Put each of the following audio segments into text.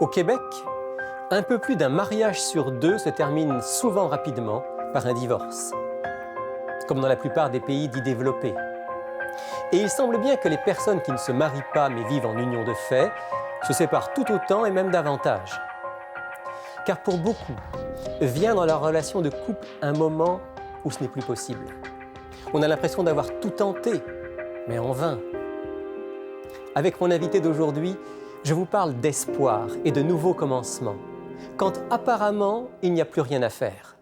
Au Québec, un peu plus d'un mariage sur deux se termine souvent rapidement par un divorce, comme dans la plupart des pays dits développés. Et il semble bien que les personnes qui ne se marient pas mais vivent en union de fait se séparent tout autant et même davantage. Car pour beaucoup, vient dans leur relation de couple un moment où ce n'est plus possible. On a l'impression d'avoir tout tenté, mais en vain. Avec mon invité d'aujourd'hui, je vous parle d'espoir et de nouveaux commencements, quand apparemment il n'y a plus rien à faire.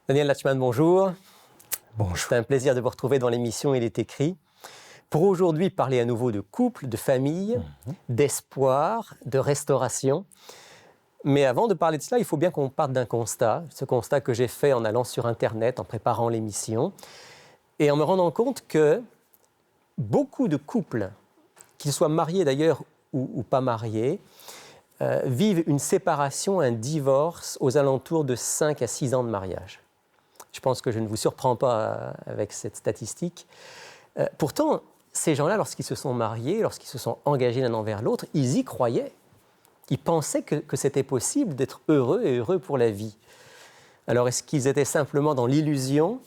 Daniel Latchman, bonjour. Bonjour. C'est un plaisir de vous retrouver dans l'émission Il est écrit. Pour aujourd'hui parler à nouveau de couple, de famille, d'espoir, de restauration. Mais avant de parler de cela, il faut bien qu'on parte d'un constat. Ce constat que j'ai fait en allant sur Internet, en préparant l'émission, et en me rendant compte que beaucoup de couples, qu'ils soient mariés d'ailleurs ou pas mariés, vivent une séparation, un divorce aux alentours de 5 à 6 ans de mariage. Je pense que je ne vous surprends pas avec cette statistique. Pourtant, ces gens-là, lorsqu'ils se sont mariés, lorsqu'ils se sont engagés l'un envers l'autre, ils y croyaient. Ils pensaient que c'était possible d'être heureux et heureux pour la vie. Alors, est-ce qu'ils étaient simplement dans l'illusion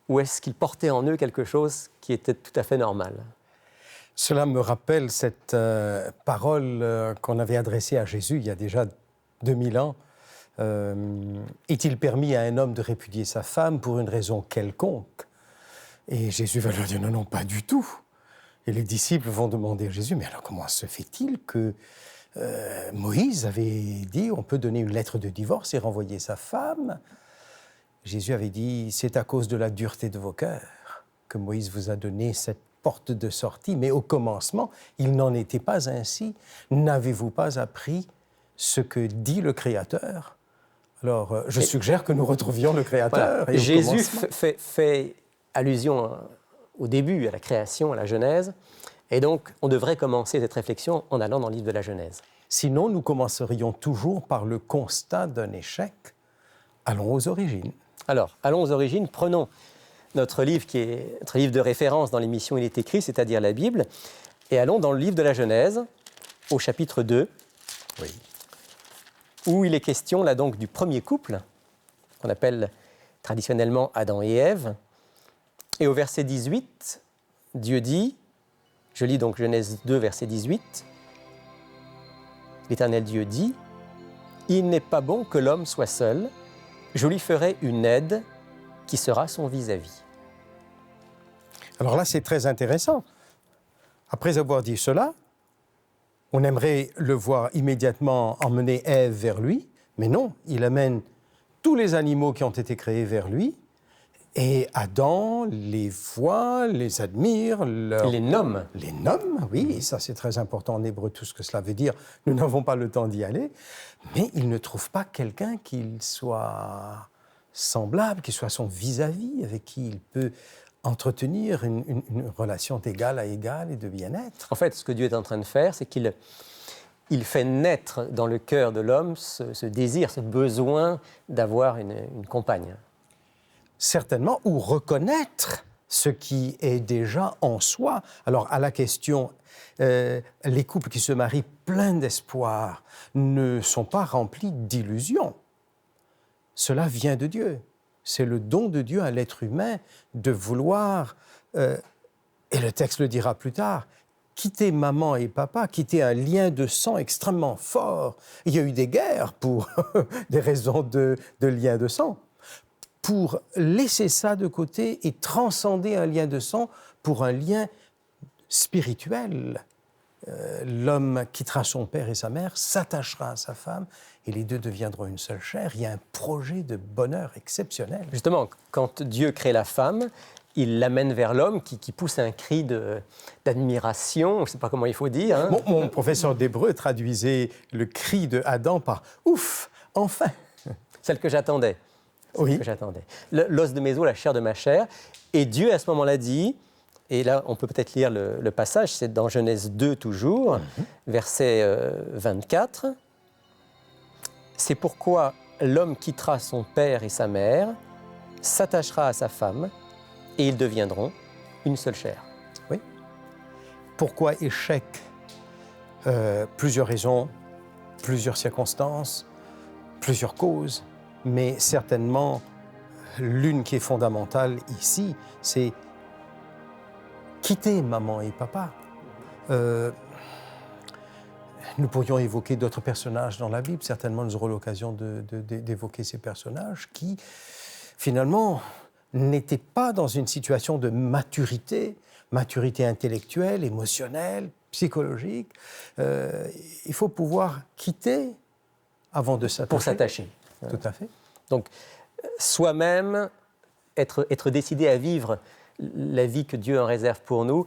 ou est-ce qu'ils portaient en eux quelque chose qui était tout à fait normal ? Cela me rappelle cette parole qu'on avait adressée à Jésus il y a déjà 2000 ans. Est-il permis à un homme de répudier sa femme pour une raison quelconque ? Et Jésus va leur dire non, pas du tout. Et les disciples vont demander à Jésus, mais alors comment se fait-il que Moïse avait dit on peut donner une lettre de divorce et renvoyer sa femme ? Jésus avait dit c'est à cause de la dureté de vos cœurs que Moïse vous a donné cette porte de sortie, mais au commencement, il n'en était pas ainsi. N'avez-vous pas appris ce que dit le Créateur ? Alors, je suggère que nous retrouvions le Créateur. Voilà. Jésus fait allusion au début, à la création, à la Genèse, et donc on devrait commencer cette réflexion en allant dans le livre de la Genèse. Sinon, nous commencerions toujours par le constat d'un échec. Allons aux origines. Alors, allons aux origines, prenons notre livre qui est notre livre de référence dans l'émission Il est écrit, c'est-à-dire la Bible, et allons dans le livre de la Genèse, au chapitre 2, où il est question là donc du premier couple, qu'on appelle traditionnellement Adam et Ève. Et au verset 18, Dieu dit, je lis donc Genèse 2, verset 18, l'Éternel Dieu dit, « Il n'est pas bon que l'homme soit seul, je lui ferai une aide qui sera son vis-à-vis. » Alors là, c'est très intéressant. Après avoir dit cela, on aimerait le voir immédiatement emmener Ève vers lui, mais non, il amène tous les animaux qui ont été créés vers lui, et Adam les voit, les admire, les nomme. Les nomme, oui, et ça c'est très important en hébreu, tout ce que cela veut dire. Nous n'avons pas le temps d'y aller, mais il ne trouve pas quelqu'un qui soit semblable, qui soit son vis-à-vis, avec qui il peut entretenir une relation d'égal à égal et de bien-être. En fait, ce que Dieu est en train de faire, c'est qu'il fait naître dans le cœur de l'homme ce désir, ce besoin d'avoir une compagne. Certainement, ou reconnaître ce qui est déjà en soi. Alors, à la question, les couples qui se marient pleins d'espoir ne sont pas remplis d'illusions. Cela vient de Dieu. C'est le don de Dieu à l'être humain de vouloir, et le texte le dira plus tard, quitter maman et papa, quitter un lien de sang extrêmement fort. Il y a eu des guerres pour des raisons de lien de sang. Pour laisser ça de côté et transcender un lien de sang pour un lien spirituel. L'homme quittera son père et sa mère, s'attachera à sa femme, et les deux deviendront une seule chair. Il y a un projet de bonheur exceptionnel. Justement, quand Dieu crée la femme, il l'amène vers l'homme qui pousse un cri d'admiration, je ne sais pas comment il faut dire. Hein. Mon professeur d'hébreu traduisait le cri de Adam par « ouf, enfin ». Celle que j'attendais. Oui. Que j'attendais. L'os de mes os, la chair de ma chair. Et Dieu, à ce moment-là, dit, et là, on peut peut-être lire le passage, c'est dans Genèse 2 toujours, verset 24. « C'est pourquoi l'homme quittera son père et sa mère, s'attachera à sa femme, et ils deviendront une seule chair. » Oui. Pourquoi échec? Plusieurs raisons, plusieurs circonstances, plusieurs causes, mais certainement l'une qui est fondamentale ici, c'est quitter maman et papa. Nous pourrions évoquer d'autres personnages dans la Bible, certainement nous aurons l'occasion d'évoquer ces personnages qui, finalement, n'étaient pas dans une situation de maturité intellectuelle, émotionnelle, psychologique. Il faut pouvoir quitter avant de s'attacher. Pour s'attacher. Tout à fait. Donc, soi-même, être décidé à vivre la vie que Dieu en réserve pour nous,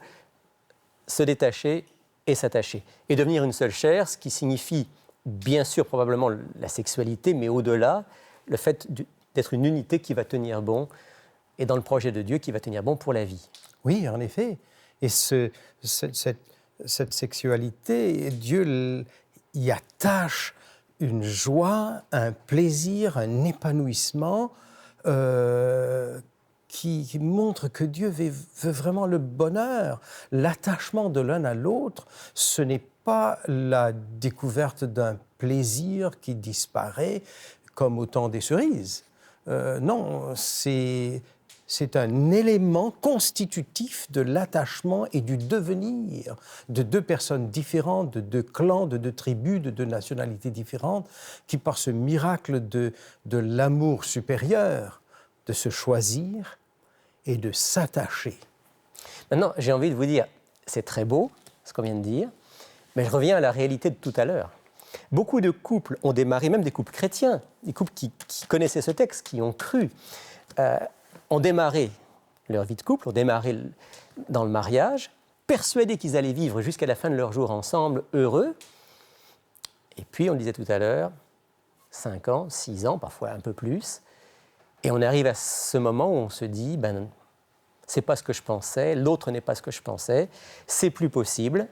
se détacher et s'attacher. Et devenir une seule chair, ce qui signifie, bien sûr, probablement la sexualité, mais au-delà, le fait d'être une unité qui va tenir bon, et dans le projet de Dieu, qui va tenir bon pour la vie. Oui, en effet. Et cette sexualité, Dieu y attache une joie, un plaisir, un épanouissement qui montre que Dieu veut vraiment le bonheur. L'attachement de l'un à l'autre, ce n'est pas la découverte d'un plaisir qui disparaît comme au temps des cerises. Non, c'est un élément constitutif de l'attachement et du devenir de deux personnes différentes, de deux clans, de deux tribus, de deux nationalités différentes, qui par ce miracle de l'amour supérieur, de se choisir et de s'attacher. Maintenant, j'ai envie de vous dire, c'est très beau, ce qu'on vient de dire, mais je reviens à la réalité de tout à l'heure. Beaucoup de couples ont démarré, même des couples chrétiens, des couples qui connaissaient ce texte, qui ont cru, ont démarré leur vie de couple, ont démarré dans le mariage, persuadés qu'ils allaient vivre jusqu'à la fin de leur jour ensemble, heureux. Et puis, on le disait tout à l'heure, 5 ans, 6 ans, parfois un peu plus, et on arrive à ce moment où on se dit, c'est pas ce que je pensais, l'autre n'est pas ce que je pensais, c'est plus possible.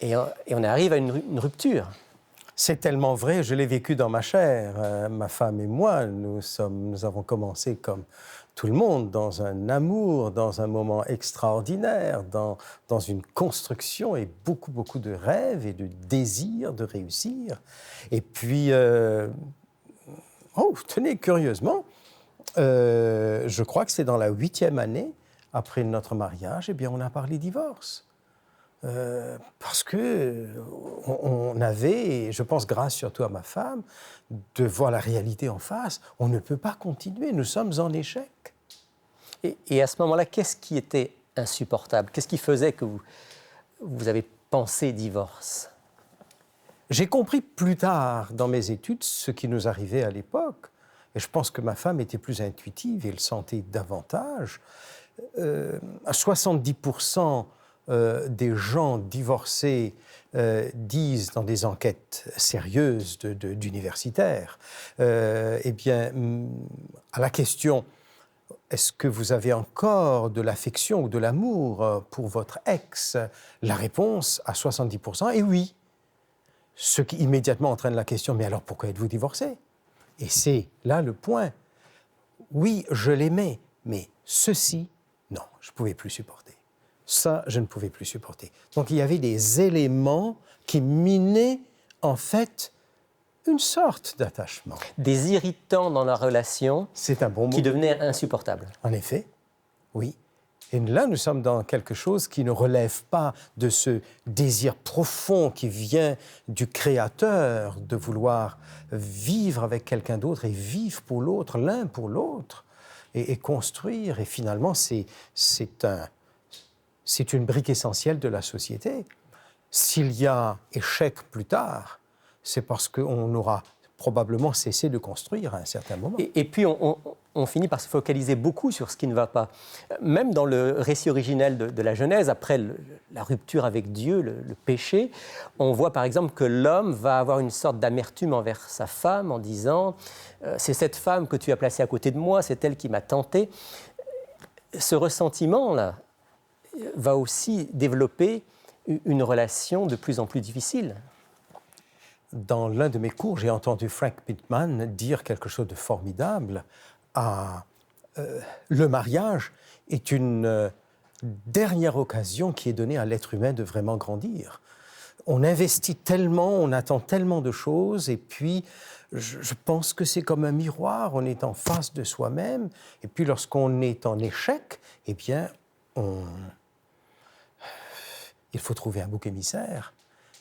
Et on arrive à une rupture. C'est tellement vrai, je l'ai vécu dans ma chair. Ma femme et moi, nous avons commencé comme tout le monde, dans un amour, dans un moment extraordinaire, dans une construction et beaucoup de rêves et de désirs de réussir. Et puis, tenez, curieusement, je crois que c'est dans la 8e année, après notre mariage, eh bien, on a parlé divorce. Parce qu'on avait, je pense grâce surtout à ma femme, de voir la réalité en face. On ne peut pas continuer, nous sommes en échec. Et à ce moment-là, qu'est-ce qui était insupportable? Qu'est-ce qui faisait que vous avez pensé divorce? J'ai compris plus tard dans mes études ce qui nous arrivait à l'époque. Et je pense que ma femme était plus intuitive et le sentait davantage. À 70%, des gens divorcés disent dans des enquêtes sérieuses d'universitaires, eh bien, à la question « Est-ce que vous avez encore de l'affection ou de l'amour pour votre ex ?» La réponse à 70% est oui. Ce qui immédiatement entraîne la question « Mais alors pourquoi êtes-vous divorcé ?» Et c'est là le point. Oui, je l'aimais, mais ceci, non, je ne pouvais plus supporter. Ça, je ne pouvais plus supporter. Donc, il y avait des éléments qui minaient, en fait, une sorte d'attachement. Des irritants dans la relation. C'est un bon mot. Qui devenaient insupportables. En effet, oui. Et là, nous sommes dans quelque chose qui ne relève pas de ce désir profond qui vient du Créateur de vouloir vivre avec quelqu'un d'autre et vivre pour l'autre, l'un pour l'autre, et construire. Et finalement, c'est une brique essentielle de la société. S'il y a échec plus tard, c'est parce qu'on aura probablement cessé de construire à un certain moment. Et puis, on finit par se focaliser beaucoup sur ce qui ne va pas. Même dans le récit originel de la Genèse, après la rupture avec Dieu, le péché, on voit par exemple que l'homme va avoir une sorte d'amertume envers sa femme en disant « C'est cette femme que tu as placée à côté de moi, c'est elle qui m'a tenté ». Ce ressentiment-là va aussi développer une relation de plus en plus difficile. Dans l'un de mes cours, j'ai entendu Frank Pittman dire quelque chose de formidable. Le mariage est une dernière occasion qui est donnée à l'être humain de vraiment grandir. On investit tellement, on attend tellement de choses, et puis je pense que c'est comme un miroir, on est en face de soi-même, et puis lorsqu'on est en échec, eh bien, il faut trouver un bouc émissaire.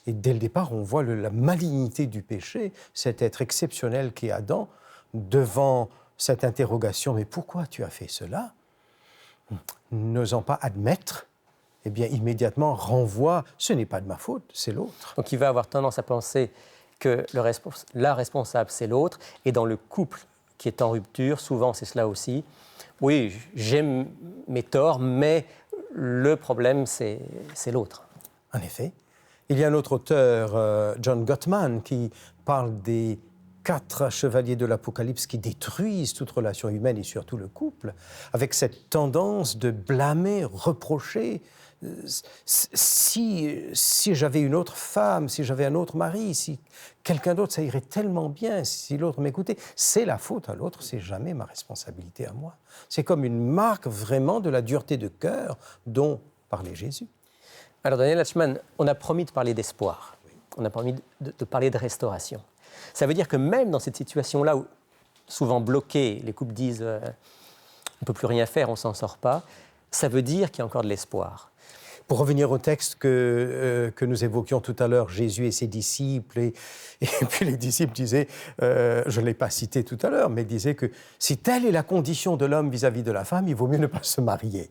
Et dès le départ, on voit la malignité du péché, cet être exceptionnel qu'est Adam, devant cette interrogation « Mais pourquoi tu as fait cela ?» N'osant pas admettre, eh bien, immédiatement renvoie « Ce n'est pas de ma faute, c'est l'autre. » Donc il va avoir tendance à penser que la responsable, c'est l'autre. Et dans le couple qui est en rupture, souvent c'est cela aussi. Oui, j'aime mes torts, mais le problème, c'est l'autre. En effet. Il y a un autre auteur, John Gottman, qui parle des 4 chevaliers de l'Apocalypse qui détruisent toute relation humaine et surtout le couple, avec cette tendance de blâmer, reprocher. Si j'avais une autre femme, si j'avais un autre mari, si quelqu'un d'autre, ça irait tellement bien, si l'autre m'écoutait. C'est la faute à l'autre, c'est jamais ma responsabilité à moi. C'est comme une marque vraiment de la dureté de cœur dont parlait Jésus. Alors Daniel Latchman, on a promis de parler d'espoir, on a promis de parler de restauration. Ça veut dire que même dans cette situation-là où, souvent bloqués, les couples disent on ne peut plus rien faire, on ne s'en sort pas, ça veut dire qu'il y a encore de l'espoir. Pour revenir au texte que nous évoquions tout à l'heure, Jésus et ses disciples, et puis les disciples disaient, je ne l'ai pas cité tout à l'heure, mais disaient que si telle est la condition de l'homme vis-à-vis de la femme, il vaut mieux ne pas se marier.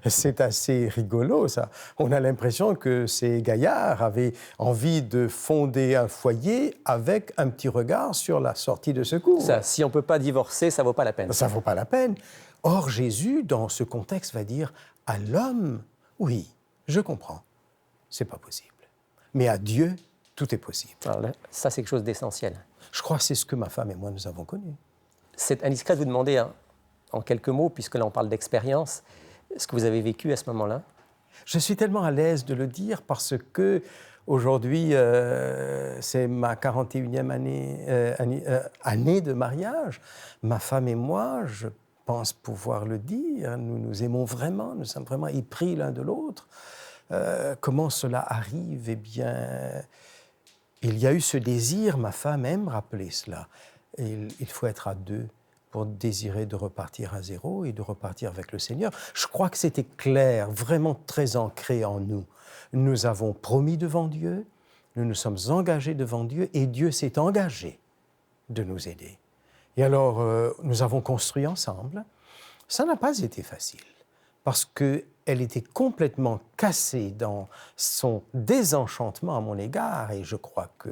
C'est assez rigolo, ça. On a l'impression que ces gaillards avaient envie de fonder un foyer avec un petit regard sur la sortie de secours. Ça, si on ne peut pas divorcer, ça ne vaut pas la peine. Ça ne vaut pas la peine. Or, Jésus, dans ce contexte, va dire à l'homme, oui, je comprends, c'est pas possible. Mais à Dieu, tout est possible. Alors là, ça, c'est quelque chose d'essentiel. Je crois que c'est ce que ma femme et moi, nous avons connu. C'est indiscret de vous demander, en quelques mots, puisque là, on parle d'expérience, ce que vous avez vécu à ce moment-là. Je suis tellement à l'aise de le dire parce que aujourd'hui, c'est ma 41e année de mariage. Ma femme et moi, je pense pouvoir le dire, nous nous aimons vraiment, nous sommes vraiment épris l'un de l'autre. Comment cela arrive? Eh bien, il y a eu ce désir, ma femme aime rappeler cela. Il faut être à 2 pour désirer de repartir à 0 et de repartir avec le Seigneur. Je crois que c'était clair, vraiment très ancré en nous. Nous avons promis devant Dieu, nous nous sommes engagés devant Dieu et Dieu s'est engagé de nous aider. Et alors, nous avons construit ensemble. Ça n'a pas été facile parce qu'elle était complètement cassée dans son désenchantement à mon égard et je crois que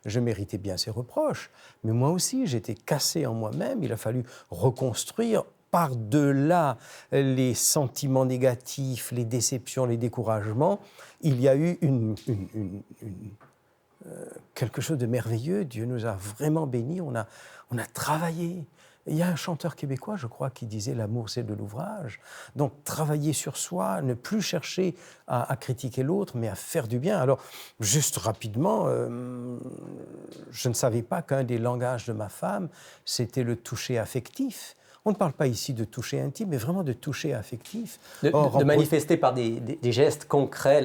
je méritais bien ses reproches. Mais moi aussi, j'étais cassé en moi-même. Il a fallu reconstruire par-delà les sentiments négatifs, les déceptions, les découragements. Il y a eu quelque chose de merveilleux. Dieu nous a vraiment bénis. On a travaillé. Il y a un chanteur québécois, je crois, qui disait « l'amour, c'est de l'ouvrage ». Donc, travailler sur soi, ne plus chercher à critiquer l'autre, mais à faire du bien. Alors, juste rapidement, je ne savais pas qu'un des langages de ma femme, c'était le toucher affectif. On ne parle pas ici de toucher intime, mais vraiment de toucher affectif. De manifester par des gestes concrets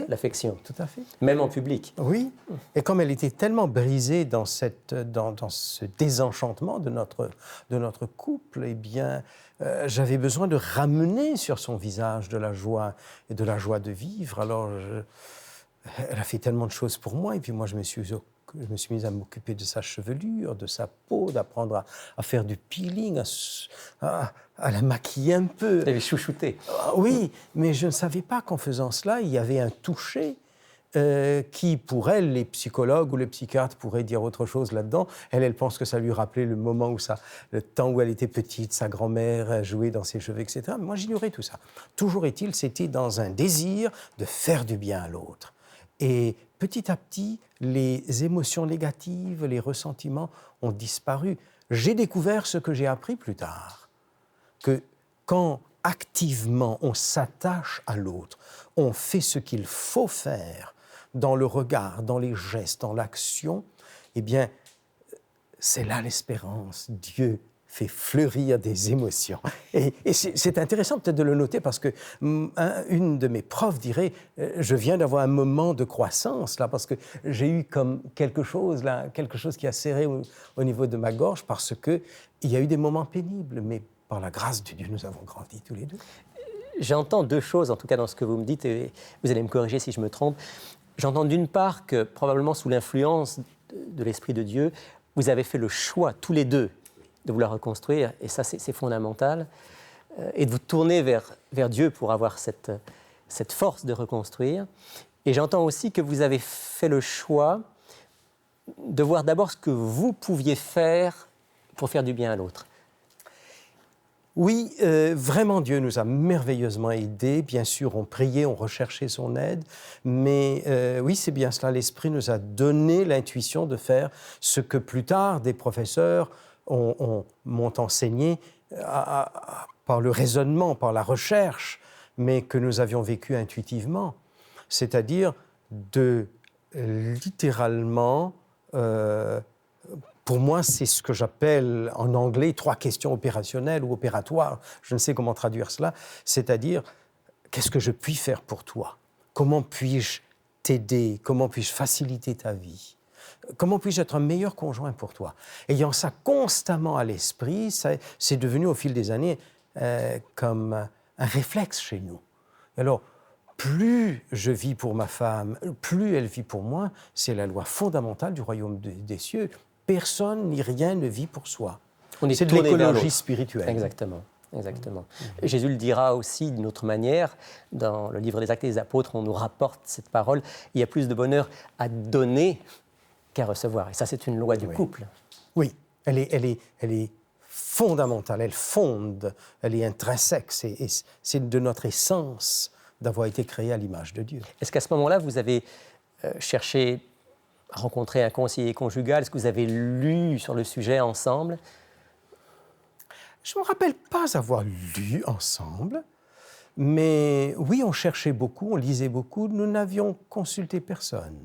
l'affection. Tout à fait. Même en public. Oui. Et comme elle était tellement brisée dans ce désenchantement de notre couple, eh bien, j'avais besoin de ramener sur son visage de la joie et de la joie de vivre. Alors, elle a fait tellement de choses pour moi, et puis moi, je me suis mise à m'occuper de sa chevelure, de sa peau, d'apprendre à faire du peeling, à la maquiller un peu. Vous avez chouchouté. Oui, mais je ne savais pas qu'en faisant cela, il y avait un toucher qui, pour elle, les psychologues ou les psychiatres pourraient dire autre chose là-dedans. Elle pense que ça lui rappelait le moment le temps où elle était petite, sa grand-mère jouait dans ses cheveux, etc. Mais moi, j'ignorais tout ça. Toujours est-il, c'était dans un désir de faire du bien à l'autre. Et petit à petit, les émotions négatives, les ressentiments ont disparu. J'ai découvert ce que j'ai appris plus tard, que quand activement on s'attache à l'autre, on fait ce qu'il faut faire dans le regard, dans les gestes, dans l'action, eh bien, c'est là l'espérance. Dieu fait fleurir des émotions. Et c'est intéressant peut-être de le noter parce que une de mes profs dirait je viens d'avoir un moment de croissance là parce que j'ai eu comme quelque chose qui a serré au niveau de ma gorge parce qu'il y a eu des moments pénibles, mais par la grâce de Dieu, nous avons grandi tous les deux. J'entends deux choses, en tout cas dans ce que vous me dites, et vous allez me corriger si je me trompe. J'entends d'une part que, probablement sous l'influence de l'Esprit de Dieu, vous avez fait le choix, tous les deux, de vouloir reconstruire, et ça, c'est fondamental, et de vous tourner vers Dieu pour avoir cette force de reconstruire. Et j'entends aussi que vous avez fait le choix de voir d'abord ce que vous pouviez faire pour faire du bien à l'autre. Oui, vraiment, Dieu nous a merveilleusement aidés. Bien sûr, on priait, on recherchait son aide. Mais oui, c'est bien cela. L'Esprit nous a donné l'intuition de faire ce que plus tard des professeurs m'ont enseigné par le raisonnement, par la recherche, mais que nous avions vécu intuitivement. C'est-à-dire de littéralement... pour moi, c'est ce que j'appelle en anglais 3 questions opérationnelles ou opératoires. Je ne sais comment traduire cela. C'est-à-dire, qu'est-ce que je puis faire pour toi? Comment puis-je t'aider? Comment puis-je faciliter ta vie? Comment puis-je être un meilleur conjoint pour toi? Ayant ça constamment à l'esprit, c'est devenu au fil des années comme un réflexe chez nous. Alors, plus je vis pour ma femme, plus elle vit pour moi, c'est la loi fondamentale du royaume des cieux. Personne ni rien ne vit pour soi. C'est de l'écologie spirituelle. Exactement. Jésus le dira aussi d'une autre manière. Dans le livre des Actes des Apôtres, on nous rapporte cette parole. Il y a plus de bonheur à donner qu'à recevoir. Et ça, c'est une loi du couple. Oui, elle est fondamentale, elle fonde, elle est intrinsèque. C'est de notre essence d'avoir été créé à l'image de Dieu. Est-ce qu'à ce moment-là, vous avez cherché à rencontrer un conseiller conjugal? Est-ce que vous avez lu sur le sujet ensemble? Je ne me rappelle pas avoir lu ensemble, mais oui, on cherchait beaucoup, on lisait beaucoup, nous n'avions consulté personne.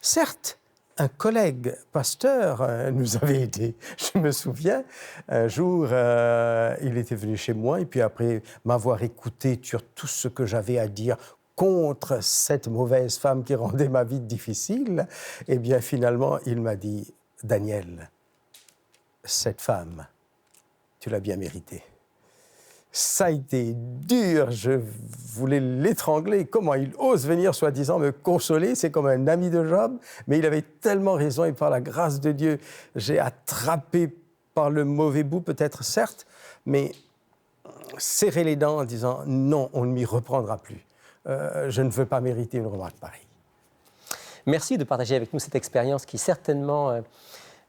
Certes, un collègue pasteur nous avait aidés. Je me souviens, un jour, il était venu chez moi et puis après m'avoir écouté sur tout ce que j'avais à dire contre cette mauvaise femme qui rendait ma vie difficile, eh bien, finalement, il m'a dit « Daniel, cette femme, tu l'as bien méritée. » Ça a été dur, je voulais l'étrangler. Comment il ose venir, soi-disant, me consoler? C'est comme un ami de Job, mais il avait tellement raison et par la grâce de Dieu, j'ai attrapé par le mauvais bout, peut-être, certes, mais serré les dents en disant « Non, on ne m'y reprendra plus. Je ne veux pas mériter une remarque pareille. » Merci de partager avec nous cette expérience qui certainement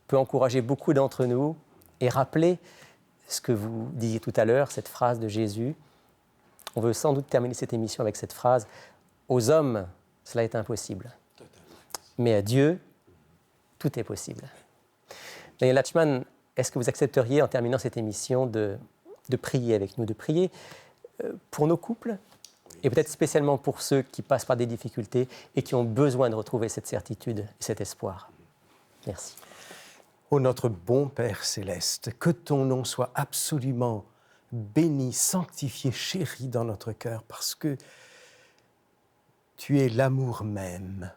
peut encourager beaucoup d'entre nous et rappeler ce que vous disiez tout à l'heure, cette phrase de Jésus. On veut sans doute terminer cette émission avec cette phrase « Aux hommes, cela est impossible. Mais à Dieu, tout est possible. » Daniel Latchman, est-ce que vous accepteriez, en terminant cette émission, de prier avec nous, de prier pour nos couples et peut-être spécialement pour ceux qui passent par des difficultés et qui ont besoin de retrouver cette certitude et cet espoir? Merci. Ô notre bon Père céleste, que ton nom soit absolument béni, sanctifié, chéri dans notre cœur, parce que tu es l'amour même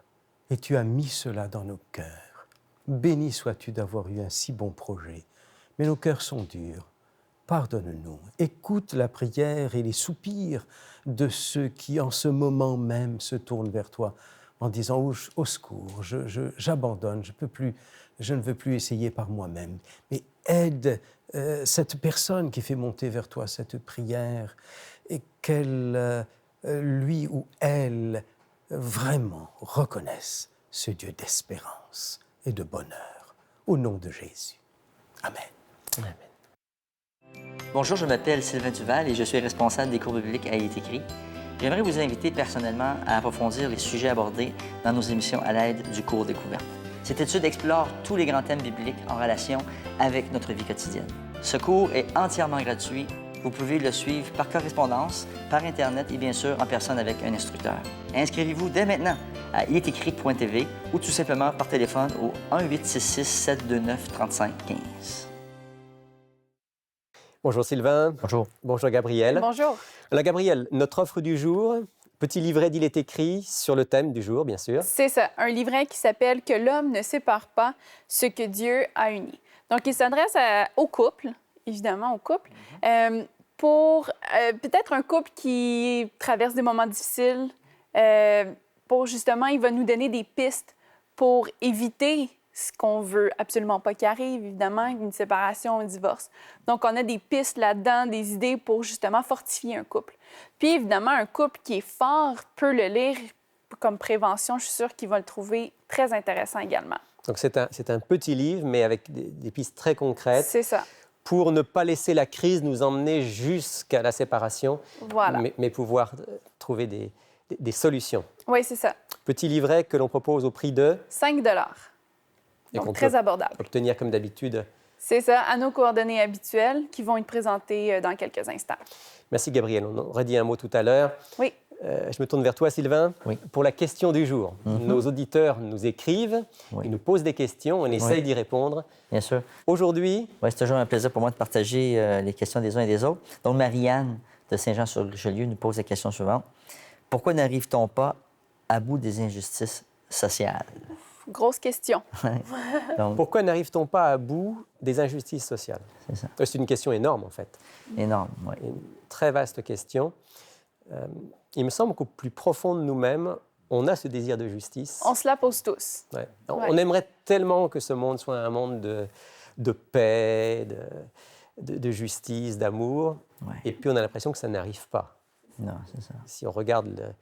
et tu as mis cela dans nos cœurs. Béni sois-tu d'avoir eu un si bon projet, mais nos cœurs sont durs. Pardonne-nous. Écoute la prière et les soupirs de ceux qui, en ce moment même, se tournent vers toi en disant « Au secours, j'abandonne, je ne veux plus essayer par moi-même. » Mais aide cette personne qui fait monter vers toi cette prière et qu'elle, lui ou elle, vraiment reconnaissent ce Dieu d'espérance et de bonheur. Au nom de Jésus. Amen. Amen. Bonjour, je m'appelle Sylvain Duval et je suis responsable des cours bibliques à Il est écrit. J'aimerais vous inviter personnellement à approfondir les sujets abordés dans nos émissions à l'aide du cours Découverte. Cette étude explore tous les grands thèmes bibliques en relation avec notre vie quotidienne. Ce cours est entièrement gratuit. Vous pouvez le suivre par correspondance, par Internet et bien sûr en personne avec un instructeur. Inscrivez-vous dès maintenant à ilestécrit.tv ou tout simplement par téléphone au 1-866-729-3515. Bonjour Sylvain. Bonjour. Bonjour Gabriel. Bonjour. Alors Gabriel, notre offre du jour, petit livret d'Il est écrit sur le thème du jour, bien sûr. C'est ça, un livret qui s'appelle « Que l'homme ne sépare pas ce que Dieu a uni ». Donc, il s'adresse au couple, évidemment au couple, pour peut-être un couple qui traverse des moments difficiles, pour justement, il va nous donner des pistes pour éviter ce qu'on veut absolument pas qu'il arrive, évidemment, une séparation, un divorce. Donc, on a des pistes là-dedans, des idées pour justement fortifier un couple. Puis, évidemment, un couple qui est fort peut le lire comme prévention. Je suis sûre qu'il va le trouver très intéressant également. Donc c'est un petit livre, mais avec des pistes très concrètes. C'est ça. Pour ne pas laisser la crise nous emmener jusqu'à la séparation, Voilà. mais pouvoir trouver des solutions. Oui, c'est ça. Petit livret que l'on propose au prix de... 5 Et qu'on Donc, très peut abordable. obtenir comme d'habitude. C'est ça, à nos coordonnées habituelles qui vont être présentées dans quelques instants. Merci Gabriel. On aurait dit un mot tout à l'heure. Oui. Je me tourne vers toi, Sylvain, Oui. pour la question du jour. Nos auditeurs nous écrivent, Oui. ils nous posent des questions, on essaye d'y répondre. Bien sûr. Aujourd'hui, Oui, c'est toujours un plaisir pour moi de partager les questions des uns et des autres. Donc, Marianne de Saint-Jean-sur-Richelieu nous pose la question suivante. Pourquoi n'arrive-t-on pas à bout des injustices sociales? Grosse question. Donc, pourquoi n'arrive-t-on pas à bout des injustices sociales? c'est ça. C'est une question énorme, en fait. Énorme, oui. Une très vaste question. Il me semble qu'au plus profond de nous-mêmes, on a ce désir de justice. On se la pose tous. Ouais. Ouais. On aimerait tellement que ce monde soit un monde de paix, de justice, d'amour. Ouais. Et puis on a l'impression que ça n'arrive pas. Non, c'est ça. Si on regarde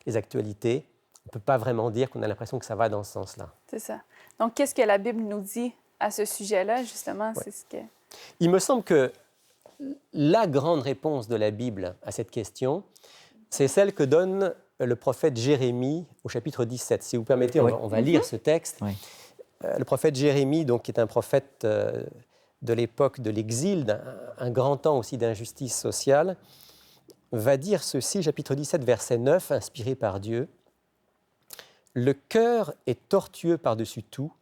les actualités, on ne peut pas vraiment dire qu'on a l'impression que ça va dans ce sens-là. C'est ça. Donc, qu'est-ce que la Bible nous dit à ce sujet-là, justement? Ouais. C'est ce que... Il me semble que la grande réponse de la Bible à cette question, c'est celle que donne le prophète Jérémie au chapitre 17. Si vous permettez, Oui. on va lire ce texte. Oui. Le prophète Jérémie, donc, qui est un prophète de l'époque de l'exil, un grand temps aussi d'injustice sociale, va dire ceci, chapitre 17, verset 9, inspiré par Dieu. « Le cœur est tortueux par-dessus tout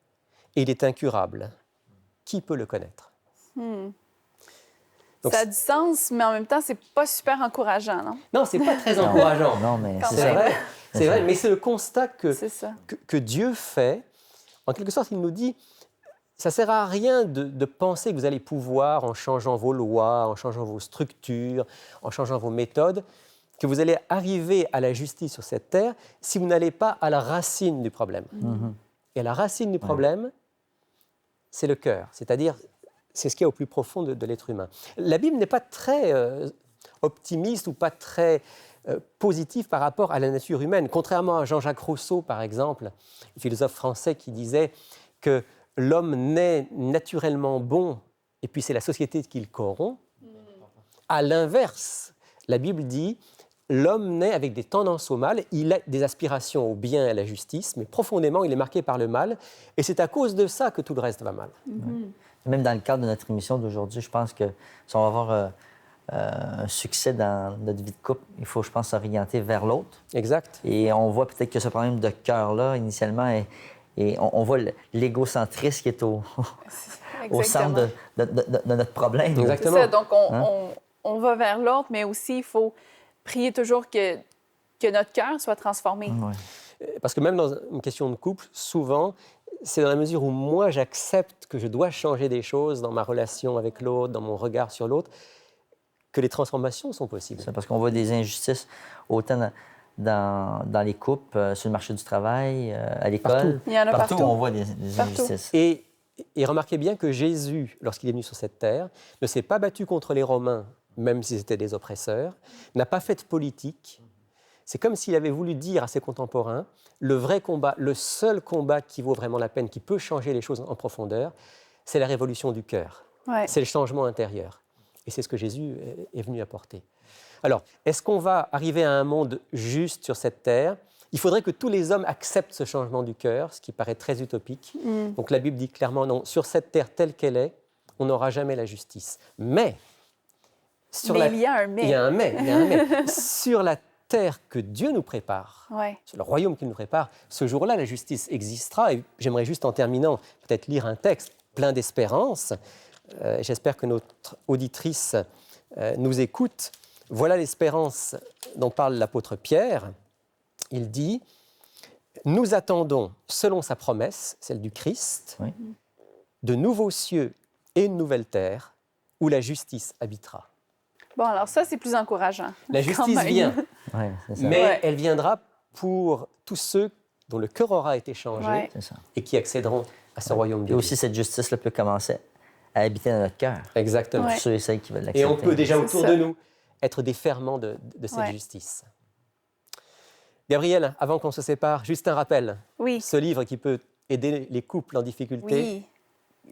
et il est incurable. Qui peut le connaître ?» Donc, Ça a du sens, mais en même temps, c'est pas super encourageant, non? non, c'est pas très encourageant. Non, mais Quand c'est C'est ça. vrai, c'est vrai, mais c'est le constat C'est ça. que Dieu fait. En quelque sorte, il nous dit, ça ne sert à rien de penser que vous allez pouvoir, en changeant vos lois, en changeant vos structures, en changeant vos méthodes, que vous allez arriver à la justice sur cette terre si vous n'allez pas à la racine du problème. Et la racine du problème, c'est le cœur, c'est-à-dire c'est ce qu'il y a au plus profond de l'être humain. La Bible n'est pas très optimiste ou pas très positive par rapport à la nature humaine. Contrairement à Jean-Jacques Rousseau, par exemple, le philosophe français qui disait que l'homme naît naturellement bon et puis c'est la société qui le corrompt. À l'inverse, la Bible dit l'homme naît avec des tendances au mal, il a des aspirations au bien et à la justice, mais profondément, il est marqué par le mal, et c'est à cause de ça que tout le reste va mal. Même dans le cadre de notre émission d'aujourd'hui, je pense que si on va avoir un succès dans notre vie de couple, il faut, je pense, s'orienter vers l'autre. Exact. Et on voit peut-être que ce problème de cœur-là, initialement, on voit l'égocentrisme qui est au centre de notre problème. C'est Exactement. ça. Donc, on va vers l'autre, mais aussi, il faut prier toujours que notre cœur soit transformé. Ouais. Parce que même dans une question de couple, souvent, c'est dans la mesure où moi j'accepte que je dois changer des choses dans ma relation avec l'autre, dans mon regard sur l'autre, que les transformations sont possibles. C'est parce qu'on voit des injustices autant dans les couples, sur le marché du travail, à l'école. Partout. Il y en a partout. on voit des Partout. injustices. Et remarquez bien que Jésus, lorsqu'il est venu sur cette terre, ne s'est pas battu contre les Romains, même si c'était des oppresseurs, n'a pas fait de politique, C'est comme s'il avait voulu dire à ses contemporains, le vrai combat, le seul combat qui vaut vraiment la peine, qui peut changer les choses en profondeur, c'est la révolution du cœur. Ouais. C'est le changement intérieur. Et c'est ce que Jésus est venu apporter. Alors, est-ce qu'on va arriver à un monde juste sur cette terre? Il faudrait que tous les hommes acceptent ce changement du cœur, ce qui paraît très utopique. Donc la Bible dit clairement non, sur cette terre telle qu'elle est, on n'aura jamais la justice. Mais, il y a un mais. Il y a un mais. Sur la terre que Dieu nous prépare, Ouais. sur le royaume qu'il nous prépare, ce jour-là, la justice existera. Et j'aimerais juste en terminant peut-être lire un texte plein d'espérance. J'espère que notre auditrice nous écoute. Voilà l'espérance dont parle l'apôtre Pierre. Il dit « Nous attendons, selon sa promesse, celle du Christ, Oui. de nouveaux cieux et une nouvelle terre où la justice habitera. » Bon, alors ça, c'est plus encourageant. La Quand justice même. vient, Ouais, c'est ça. mais Ouais. elle viendra pour tous ceux dont le cœur aura été changé Ouais. C'est ça. et qui accéderont à ce royaume de Et Dieu. aussi, cette justice-là peut commencer à habiter dans notre cœur. Exactement. Ouais. Pour ceux et celles qui veulent l'accepter. Et on peut déjà C'est autour ça. de nous être des ferments de cette Ouais. justice. Gabriel, avant qu'on se sépare, juste un rappel. Oui. Ce livre qui peut aider les couples en difficulté. Oui.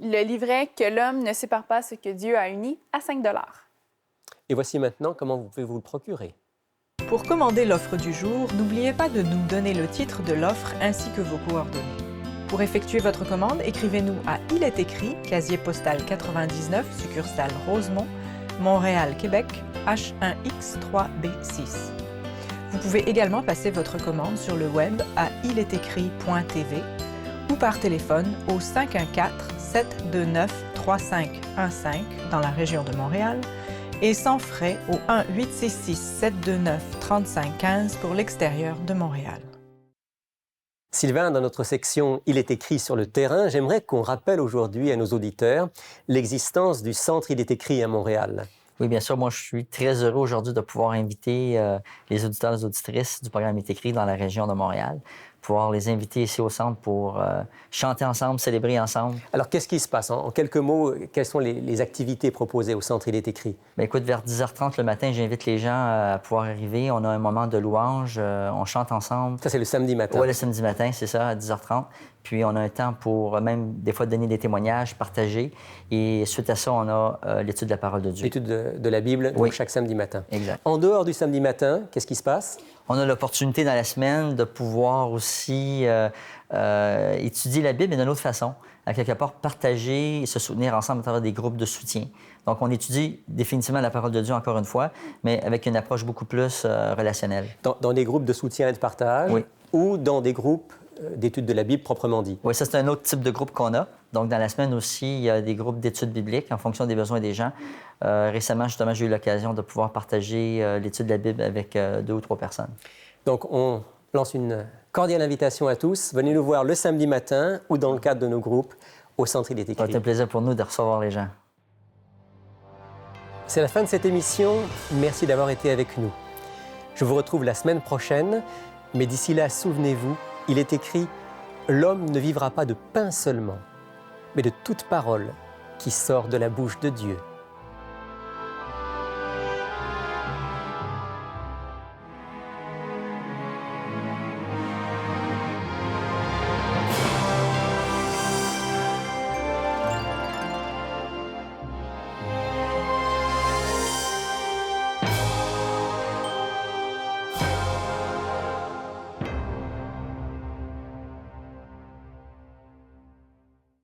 Le livret « Que l'homme ne sépare pas ce que Dieu a uni » à 5 $. Et voici maintenant comment vous pouvez vous le procurer. Pour commander l'offre du jour, n'oubliez pas de nous donner le titre de l'offre ainsi que vos coordonnées. Pour effectuer votre commande, écrivez-nous à Il est écrit, casier postal 99, succursale Rosemont, Montréal, Québec, H1X3B6. Vous pouvez également passer votre commande sur le web à ilestécrit.tv ou par téléphone au 514-729-3515 dans la région de Montréal et sans frais au 1-866-729-3515 pour l'extérieur de Montréal. Sylvain, dans notre section « Il est écrit sur le terrain », j'aimerais qu'on rappelle aujourd'hui à nos auditeurs l'existence du Centre Il est écrit à Montréal. Oui, bien sûr. Moi, je suis très heureux aujourd'hui de pouvoir inviter les auditeurs et les auditrices du programme est écrit dans la région de Montréal, pouvoir les inviter ici au centre pour chanter ensemble, célébrer ensemble. Alors, qu'est-ce qui se passe? En quelques mots, quelles sont les activités proposées au Centre Il est écrit? Bien, écoute, vers 10h30 le matin, j'invite les gens à pouvoir arriver. On a un moment de louange, on chante ensemble. Ça, c'est le samedi matin. Oui, le samedi matin, c'est ça, à 10h30. Puis on a un temps pour même des fois donner des témoignages, partager. Et suite à ça, on a l'étude de la parole de Dieu. L'étude de la Bible, donc Oui. chaque samedi matin. Exact. En dehors du samedi matin, qu'est-ce qui se passe? On a l'opportunité dans la semaine de pouvoir aussi étudier la Bible, mais d'une autre façon. À quelque part, partager et se soutenir ensemble à travers des groupes de soutien. Donc, on étudie définitivement la parole de Dieu, encore une fois, mais avec une approche beaucoup plus relationnelle. Dans des groupes de soutien et de partage? Oui. Ou dans des groupes d'études de la Bible proprement dit? Oui, ça, c'est un autre type de groupe qu'on a. Donc, dans la semaine aussi, il y a des groupes d'études bibliques en fonction des besoins des gens. Récemment, justement, j'ai eu l'occasion de pouvoir partager l'étude de la Bible avec 2 ou 3 personnes. Donc, on lance une cordiale invitation à tous. Venez nous voir le samedi matin ou dans le cadre de nos groupes au Centre Il est Ça va écrit. être un plaisir pour nous de recevoir les gens. C'est la fin de cette émission. Merci d'avoir été avec nous. Je vous retrouve la semaine prochaine, mais d'ici là, souvenez-vous, il est écrit « L'homme ne vivra pas de pain seulement, mais de toute parole qui sort de la bouche de Dieu. »